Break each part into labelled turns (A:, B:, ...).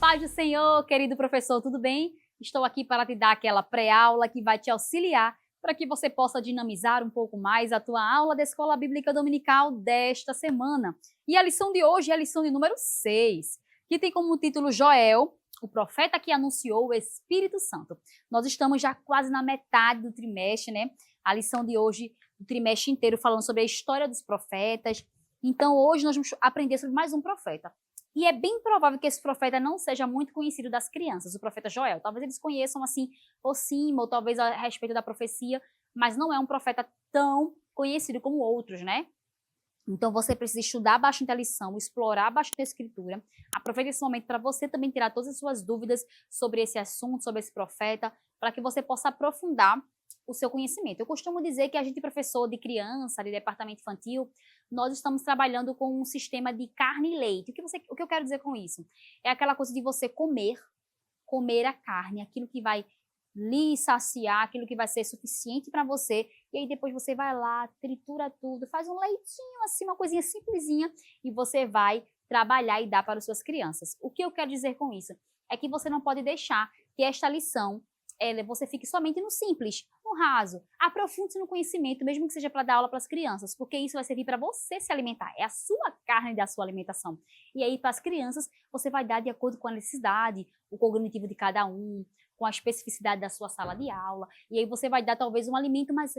A: paz do Senhor, querido professor, tudo bem? Estou aqui para te dar aquela pré-aula que vai te auxiliar para que você possa dinamizar um pouco mais a tua aula da Escola Bíblica Dominical desta semana. E a lição de hoje é a lição de número 6, que tem como título Joel, o profeta que anunciou o Espírito Santo. Nós estamos já quase na metade do trimestre, né? A lição de hoje, o trimestre inteiro, falando sobre a história dos profetas. Então, hoje nós vamos aprender sobre mais um profeta. E é bem provável que esse profeta não seja muito conhecido das crianças, o profeta Joel. Talvez eles conheçam assim por cima, ou talvez a respeito da profecia, mas não é um profeta tão conhecido como outros, né? Então você precisa estudar bastante a lição, explorar bastante a escritura. Aproveite esse momento para você também tirar todas as suas dúvidas sobre esse assunto, sobre esse profeta, para que você possa aprofundar o seu conhecimento. Eu costumo dizer que a gente, professor de criança, de departamento infantil, nós estamos trabalhando com um sistema de carne e leite. O que eu quero dizer com isso? É aquela coisa de você comer a carne, aquilo que vai lhe saciar, aquilo que vai ser suficiente para você, e aí depois você vai lá, tritura tudo, faz um leitinho assim, uma coisinha simplesinha, e você vai trabalhar e dar para as suas crianças. O que eu quero dizer com isso? É que você não pode deixar que esta lição você fique somente no simples, no raso. Aprofunde-se no conhecimento, mesmo que seja para dar aula para as crianças, porque isso vai servir para você se alimentar. É a sua carne da sua alimentação. E aí, para as crianças, você vai dar de acordo com a necessidade, o cognitivo de cada um, com a especificidade da sua sala de aula. E aí você vai dar talvez um alimento mais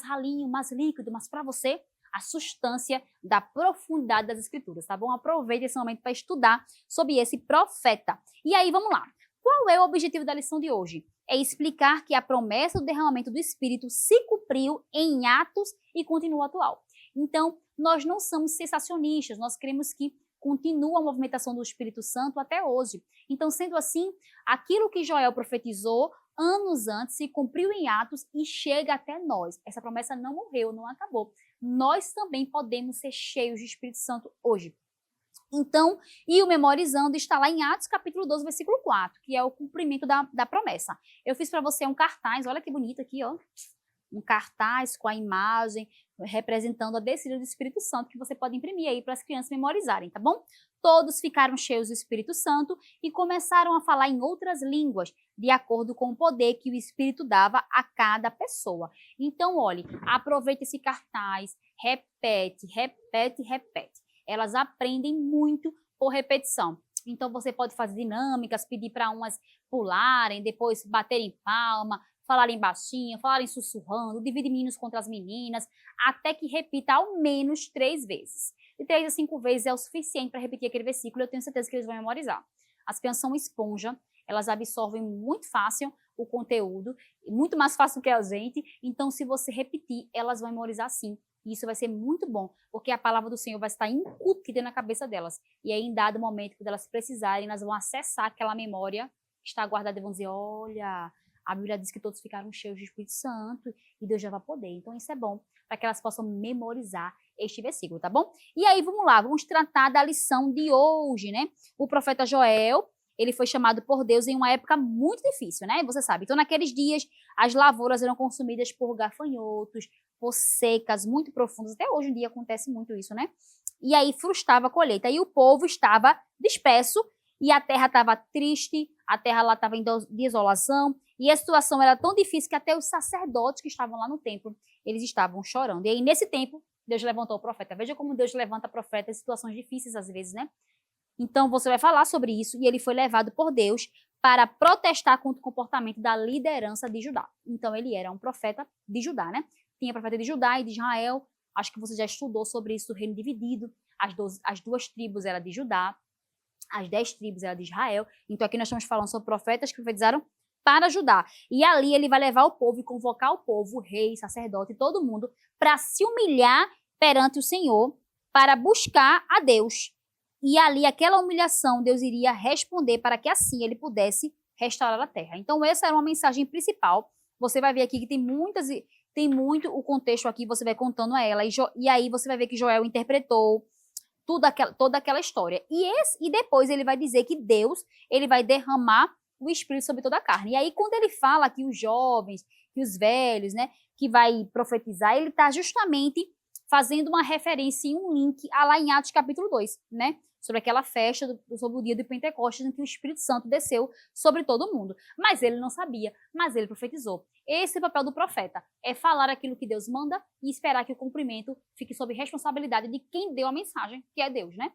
A: ralinho, mais líquido, mas para você, a substância da profundidade das escrituras, tá bom? Aproveite esse momento para estudar sobre esse profeta. E aí, vamos lá. Qual é o objetivo da lição de hoje? É explicar que a promessa do derramamento do Espírito se cumpriu em Atos e continua atual. Então, nós não somos sensacionistas, nós queremos que continue a movimentação do Espírito Santo até hoje. Então, sendo assim, aquilo que Joel profetizou anos antes se cumpriu em Atos e chega até nós. Essa promessa não morreu, não acabou. Nós também podemos ser cheios de Espírito Santo hoje. Então, e o Memorizando está lá em Atos capítulo 12, versículo 4, que é o cumprimento da promessa. Eu fiz para você um cartaz, olha que bonito aqui, ó. Um cartaz com a imagem representando a descida do Espírito Santo, que você pode imprimir aí para as crianças memorizarem, tá bom? Todos ficaram cheios do Espírito Santo e começaram a falar em outras línguas, de acordo com o poder que o Espírito dava a cada pessoa. Então, olhe, aproveite esse cartaz, repete, repete, repete. Elas aprendem muito por repetição. Então, você pode fazer dinâmicas, pedir para umas pularem, depois baterem palma, falarem baixinho, falarem sussurrando, dividir meninos contra as meninas, até que repita ao menos 3 vezes. De 3 a 5 vezes é o suficiente para repetir aquele versículo, eu tenho certeza que eles vão memorizar. As crianças são esponja, elas absorvem muito fácil o conteúdo, muito mais fácil que a gente, então se você repetir, elas vão memorizar sim. E isso vai ser muito bom, porque a palavra do Senhor vai estar incutida na cabeça delas. E aí, em dado momento, quando elas precisarem, elas vão acessar aquela memória que está guardada e vão dizer, olha, a Bíblia diz que todos ficaram cheios de Espírito Santo e Deus já vai poder. Então, isso é bom para que elas possam memorizar este versículo, tá bom? E aí, vamos lá, vamos tratar da lição de hoje, né? O profeta Joel, ele foi chamado por Deus em uma época muito difícil, né? Você sabe. Então, naqueles dias, as lavouras eram consumidas por gafanhotos, por secas muito profundas. Até hoje em dia acontece muito isso, né? E aí frustrava a colheita. E o povo estava disperso e a terra estava triste, a terra lá estava em desolação. E a situação era tão difícil que até os sacerdotes que estavam lá no templo, eles estavam chorando. E aí, nesse tempo, Deus levantou o profeta. Veja como Deus levanta profetas em situações difíceis às vezes, né? Então, você vai falar sobre isso, e ele foi levado por Deus para protestar contra o comportamento da liderança de Judá. Então, ele era um profeta de Judá, né? Tinha profeta de Judá e de Israel, acho que você já estudou sobre isso, do reino dividido, as 2 tribos eram de Judá, as 10 tribos eram de Israel. Então, aqui nós estamos falando sobre profetas que profetizaram para Judá. E ali ele vai levar o povo e convocar o povo, o rei, sacerdote, todo mundo, para se humilhar perante o Senhor, para buscar a Deus. E ali, aquela humilhação, Deus iria responder para que assim ele pudesse restaurar a terra. Então, essa era uma mensagem principal. Você vai ver aqui que tem muito o contexto aqui, você vai contando a ela. E aí você vai ver que Joel interpretou toda aquela história. E depois ele vai dizer que Deus ele vai derramar o Espírito sobre toda a carne. E aí, quando ele fala que os jovens, que os velhos, né, que vai profetizar, ele está justamente fazendo uma referência em um link lá em Atos capítulo 2, né? sobre aquela festa, sobre o dia do Pentecostes, em que o Espírito Santo desceu sobre todo mundo. Mas ele não sabia, mas ele profetizou. Esse é o papel do profeta, é falar aquilo que Deus manda e esperar que o cumprimento fique sob responsabilidade de quem deu a mensagem, que é Deus, né?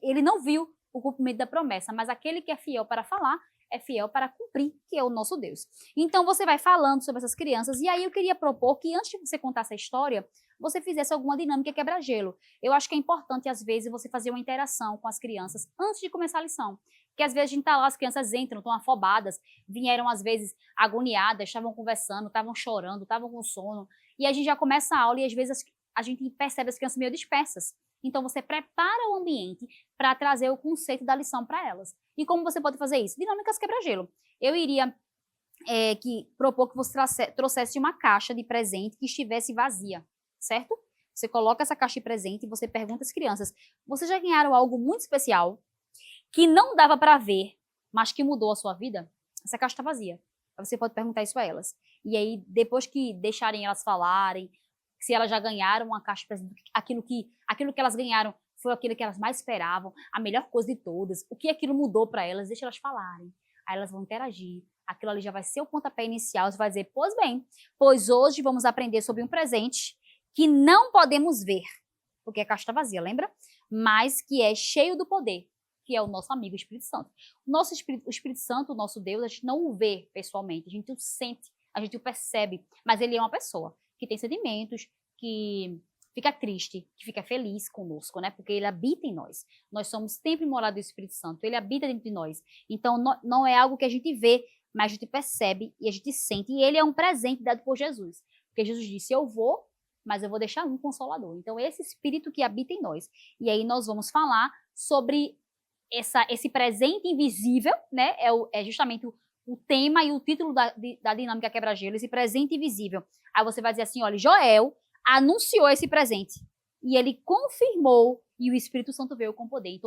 A: Ele não viu o cumprimento da promessa, mas aquele que é fiel para falar, é fiel para cumprir, que é o nosso Deus. Então você vai falando sobre essas crianças, e aí eu queria propor que antes de você contar essa história, você fizesse alguma dinâmica quebra-gelo. Eu acho que é importante, às vezes, você fazer uma interação com as crianças antes de começar a lição. Porque às vezes a gente tá lá, as crianças entram, estão afobadas, vieram às vezes agoniadas, estavam conversando, estavam chorando, estavam com sono, e a gente já começa a aula e às vezes a gente percebe as crianças meio dispersas. Então você prepara o ambiente para trazer o conceito da lição para elas. E como você pode fazer isso? Dinâmicas quebra-gelo. Eu iria propor que você trouxesse uma caixa de presente que estivesse vazia, certo? Você coloca essa caixa de presente e você pergunta às crianças: vocês já ganharam algo muito especial que não dava para ver, mas que mudou a sua vida? Essa caixa está vazia. Você pode perguntar isso a elas. E aí, depois que deixarem elas falarem, se elas já ganharam uma caixa de presente, aquilo que elas ganharam foi aquilo que elas mais esperavam, a melhor coisa de todas, o que aquilo mudou para elas, deixa elas falarem. Aí elas vão interagir. Aquilo ali já vai ser o pontapé inicial. Você vai dizer: pois bem, pois hoje vamos aprender sobre um presente que não podemos ver, porque a caixa está vazia, lembra? Mas que é cheio do poder, que é o nosso amigo Espírito Santo. O Espírito Santo, o nosso Deus, a gente não o vê pessoalmente, a gente o sente, a gente o percebe, mas ele é uma pessoa que tem sentimentos, que fica triste, que fica feliz conosco, né? Porque ele habita em nós. Nós somos sempre morada do Espírito Santo, ele habita dentro de nós. Então, não é algo que a gente vê, mas a gente percebe e a gente sente. E ele é um presente dado por Jesus. Porque Jesus disse: eu vou, mas eu vou deixar um consolador. Então, esse Espírito que habita em nós. E aí nós vamos falar sobre esse presente invisível, né? É justamente o tema e o título da dinâmica quebra-gelo, esse presente invisível. Aí você vai dizer assim: olha, Joel anunciou esse presente e ele confirmou, e o Espírito Santo veio com poder.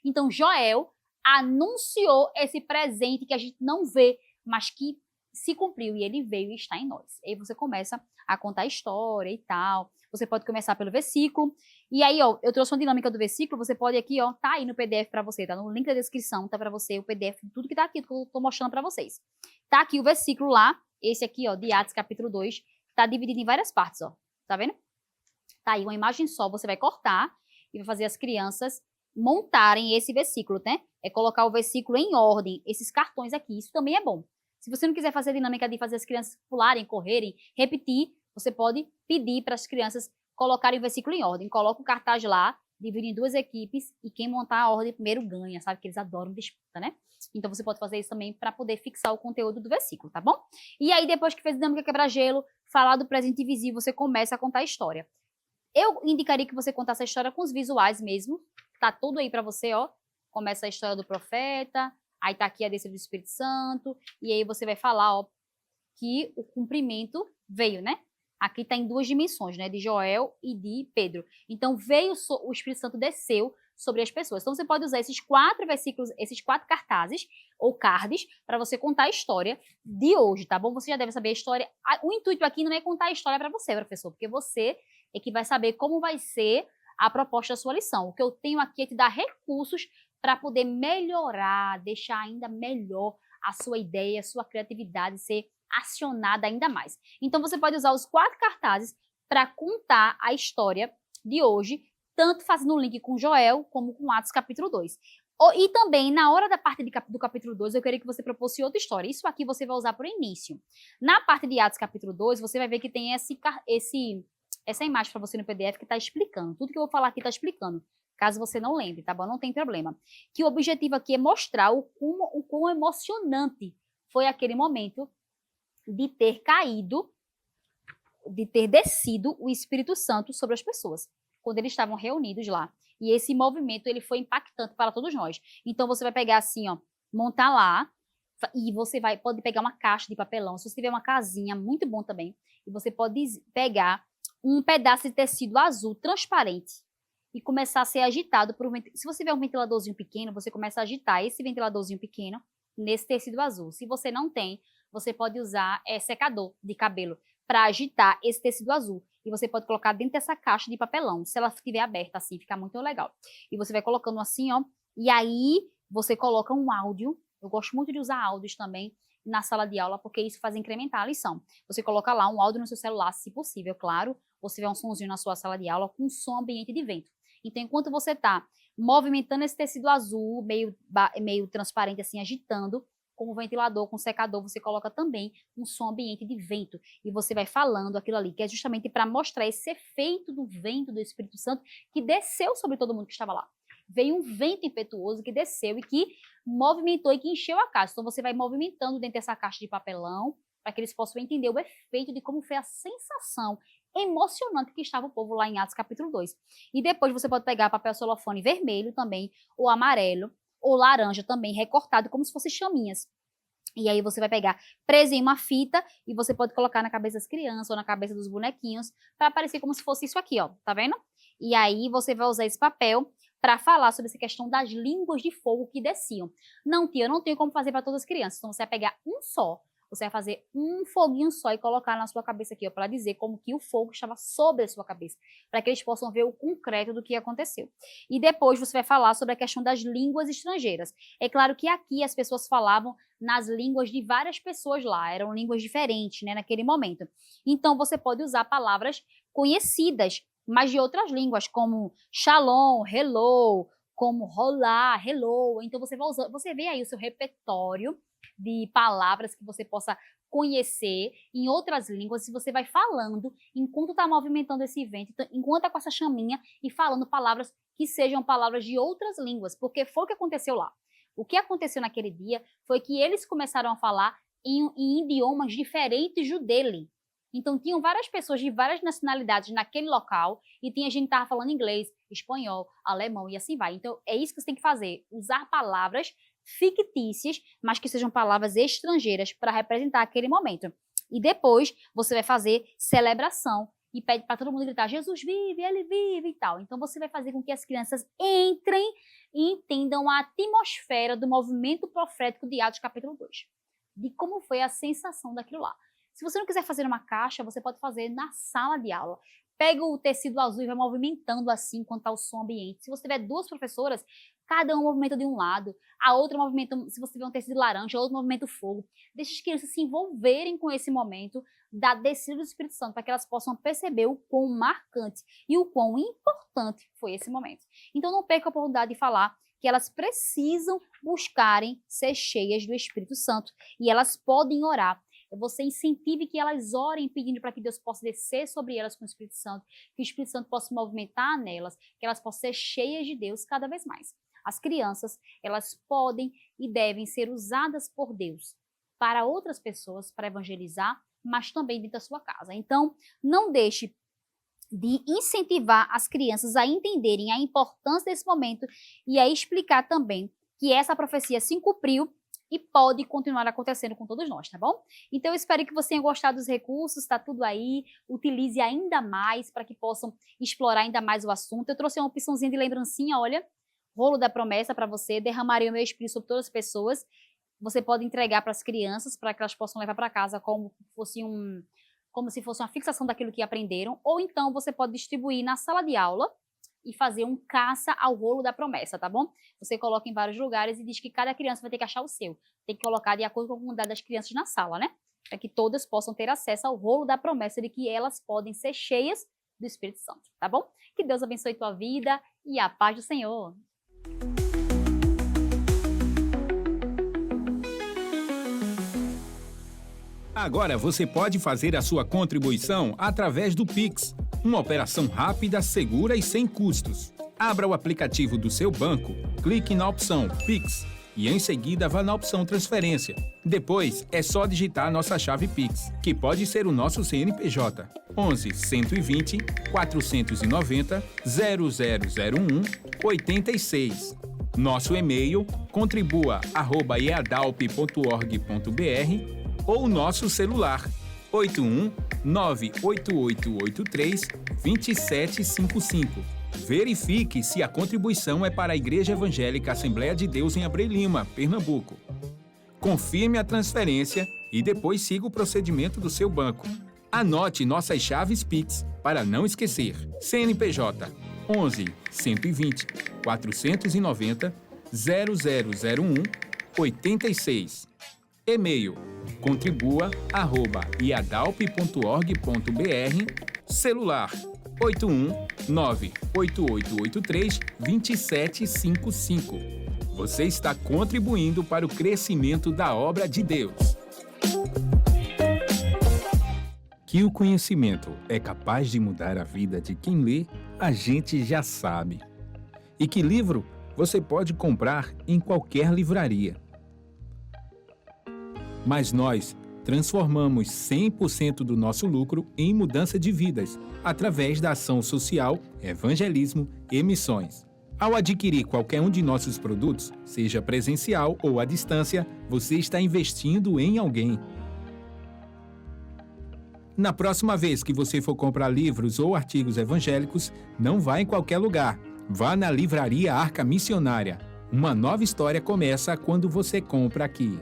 A: Então Joel anunciou esse presente que a gente não vê, mas que se cumpriu, e ele veio e está em nós. Aí você começa a contar a história e tal. Você pode começar pelo versículo. E aí, ó, eu trouxe uma dinâmica do versículo. Você pode aqui, ó, tá aí no PDF para você, tá no link da descrição, tá para você o PDF de tudo que tá aqui, que eu tô mostrando para vocês. Tá aqui o versículo lá, esse aqui, ó, de Atos capítulo 2, tá dividido em várias partes, ó. Tá vendo? Tá aí uma imagem só, você vai cortar e vai fazer as crianças montarem esse versículo, né? É colocar o versículo em ordem, esses cartões aqui, isso também é bom. Se você não quiser fazer a dinâmica de fazer as crianças pularem, correrem, repetir, você pode pedir para as crianças colocarem o versículo em ordem. Coloca o cartaz lá, divide em duas equipes e quem montar a ordem primeiro ganha, sabe? Que eles adoram disputa, né? Então você pode fazer isso também para poder fixar o conteúdo do versículo, tá bom? E aí depois que fez a dinâmica quebra-gelo, falar do presente invisível, você começa a contar a história. Eu indicaria que você contasse a história com os visuais mesmo. Tá tudo aí para você, ó. Começa a história do profeta, aí tá aqui a descida do Espírito Santo, e aí você vai falar, ó, que o cumprimento veio, né? Aqui tá em duas dimensões, né? De Joel e de Pedro. Então veio, o Espírito Santo desceu sobre as pessoas. Então você pode usar esses 4 versículos, esses 4 cartazes ou cards para você contar a história de hoje, tá bom? Você já deve saber a história. O intuito aqui não é contar a história para você, professor, porque você é que vai saber como vai ser a proposta da sua lição. O que eu tenho aqui é te dar recursos para poder melhorar, deixar ainda melhor a sua ideia, a sua criatividade ser acionada ainda mais. Então você pode usar os 4 cartazes para contar a história de hoje, tanto fazendo o link com Joel como com Atos capítulo 2. E também, na hora da parte do capítulo 2, eu queria que você propôsse outra história. Isso aqui você vai usar por início. Na parte de Atos capítulo 2, você vai ver que tem essa imagem para você no PDF que está explicando. Tudo que eu vou falar aqui está explicando. Caso você não lembre, tá bom? Não tem problema. Que o objetivo aqui é mostrar o quão emocionante foi aquele momento de ter caído, de ter descido o Espírito Santo sobre as pessoas, quando eles estavam reunidos lá. E esse movimento, ele foi impactante para todos nós. Então, você vai pegar assim, ó, montar lá, e você pode pegar uma caixa de papelão, se você tiver uma casinha, muito bom também, e você pode pegar um pedaço de tecido azul transparente, e começar a ser agitado por se você tiver um ventiladorzinho pequeno, você começa a agitar esse ventiladorzinho pequeno nesse tecido azul. Se você não tem, você pode usar secador de cabelo. para agitar esse tecido azul. E você pode colocar dentro dessa caixa de papelão. Se ela estiver aberta assim, fica muito legal. E você vai colocando assim, ó. E aí você coloca um áudio. Eu gosto muito de usar áudios também na sala de aula, porque isso faz incrementar a lição. Você coloca lá um áudio no seu celular, se possível, claro. Você vê um sonzinho na sua sala de aula com som ambiente de vento. Então, enquanto você está movimentando esse tecido azul, meio transparente assim, agitando, com o ventilador, com o secador, você coloca também um som ambiente de vento. E você vai falando aquilo ali, que é justamente para mostrar esse efeito do vento do Espírito Santo que desceu sobre todo mundo que estava lá. Veio um vento impetuoso que desceu e que movimentou e que encheu a caixa. Então, você vai movimentando dentro dessa caixa de papelão para que eles possam entender o efeito de como foi a sensação emocionante que estava o povo lá em Atos capítulo 2. E depois você pode pegar papel celofane vermelho também, ou amarelo, ou laranja também, recortado como se fossem chaminhas. E aí você vai pegar preso em uma fita e você pode colocar na cabeça das crianças ou na cabeça dos bonequinhos para parecer como se fosse isso aqui, ó, tá vendo? E aí você vai usar esse papel para falar sobre essa questão das línguas de fogo que desciam. Não, tia, eu não tenho como fazer para todas as crianças, então você vai pegar um só. Você vai fazer um foguinho só e colocar na sua cabeça aqui, ó, para dizer como que o fogo estava sobre a sua cabeça, para que eles possam ver o concreto do que aconteceu. E depois você vai falar sobre a questão das línguas estrangeiras. É claro que aqui as pessoas falavam nas línguas de várias pessoas lá, eram línguas diferentes, né, naquele momento. Então você pode usar palavras conhecidas, mas de outras línguas, como shalom, hello, como rolá, hello. Então você vai usar, você vê aí o seu repertório de palavras que você possa conhecer em outras línguas, se você vai falando enquanto está movimentando esse evento, então, enquanto está com essa chaminha e falando palavras que sejam palavras de outras línguas, porque foi o que aconteceu lá. O que aconteceu naquele dia foi que eles começaram a falar em idiomas diferentes do dele. Então, tinham várias pessoas de várias nacionalidades naquele local e tinha gente que estava falando inglês, espanhol, alemão e assim vai. Então, é isso que você tem que fazer, usar palavras fictícias, mas que sejam palavras estrangeiras para representar aquele momento. E depois você vai fazer celebração e pede para todo mundo gritar: Jesus vive, ele vive e tal. Então você vai fazer com que as crianças entrem e entendam a atmosfera do movimento profético de Atos capítulo 2, de como foi a sensação daquilo lá. Se você não quiser fazer uma caixa, você pode fazer na sala de aula. Pega o tecido azul e vai movimentando assim enquanto está o som ambiente. Se você tiver duas professoras, cada uma movimenta de um lado, a outra movimenta, se você tiver um tecido laranja, a outra movimenta o fogo. Deixa as crianças se envolverem com esse momento da descida do Espírito Santo, para que elas possam perceber o quão marcante e o quão importante foi esse momento. Então não perca a oportunidade de falar que elas precisam buscarem ser cheias do Espírito Santo e elas podem orar. Você incentive que elas orem pedindo para que Deus possa descer sobre elas com o Espírito Santo, que o Espírito Santo possa se movimentar nelas, que elas possam ser cheias de Deus cada vez mais. As crianças, elas podem e devem ser usadas por Deus para outras pessoas, para evangelizar, mas também dentro da sua casa. Então, não deixe de incentivar as crianças a entenderem a importância desse momento e a explicar também que essa profecia se cumpriu e pode continuar acontecendo com todos nós, tá bom? Então, eu espero que você tenha gostado dos recursos, tá tudo aí, utilize ainda mais para que possam explorar ainda mais o assunto. Eu trouxe uma opçãozinha de lembrancinha, olha, rolo da promessa para você, derramarei o meu espírito sobre todas as pessoas. Você pode entregar para as crianças, para que elas possam levar para casa como se fosse uma fixação daquilo que aprenderam, ou então você pode distribuir na sala de aula e fazer um caça ao rolo da promessa, tá bom? Você coloca em vários lugares e diz que cada criança vai ter que achar o seu. Tem que colocar de acordo com a comunidade das crianças na sala, né? Para que todas possam ter acesso ao rolo da promessa de que elas podem ser cheias do Espírito Santo, tá bom? Que Deus abençoe tua vida e a paz do Senhor.
B: Agora você pode fazer a sua contribuição através do Pix, uma operação rápida, segura e sem custos. Abra o aplicativo do seu banco, clique na opção Pix e em seguida vá na opção Transferência. Depois é só digitar nossa chave Pix, que pode ser o nosso CNPJ 11 120 490 0001 86. Nosso e-mail contribua@eadalp.org.br ou nosso celular 81 98883 2755. Verifique se a contribuição é para a Igreja Evangélica Assembleia de Deus em Abreu Lima, Pernambuco. Confirme a transferência e depois siga o procedimento do seu banco. Anote nossas chaves Pix para não esquecer. CNPJ 11 120 490 0001 86. E-mail contribua@iadalp.org.br. Celular 81 98883 2755. Você está contribuindo para o crescimento da obra de Deus. Que o conhecimento é capaz de mudar a vida de quem lê, a gente já sabe. E que livro você pode comprar em qualquer livraria. Mas nós transformamos 100% do nosso lucro em mudança de vidas, através da ação social, evangelismo e missões. Ao adquirir qualquer um de nossos produtos, seja presencial ou à distância, você está investindo em alguém. Na próxima vez que você for comprar livros ou artigos evangélicos, não vá em qualquer lugar. Vá na Livraria Arca Missionária. Uma nova história começa quando você compra aqui.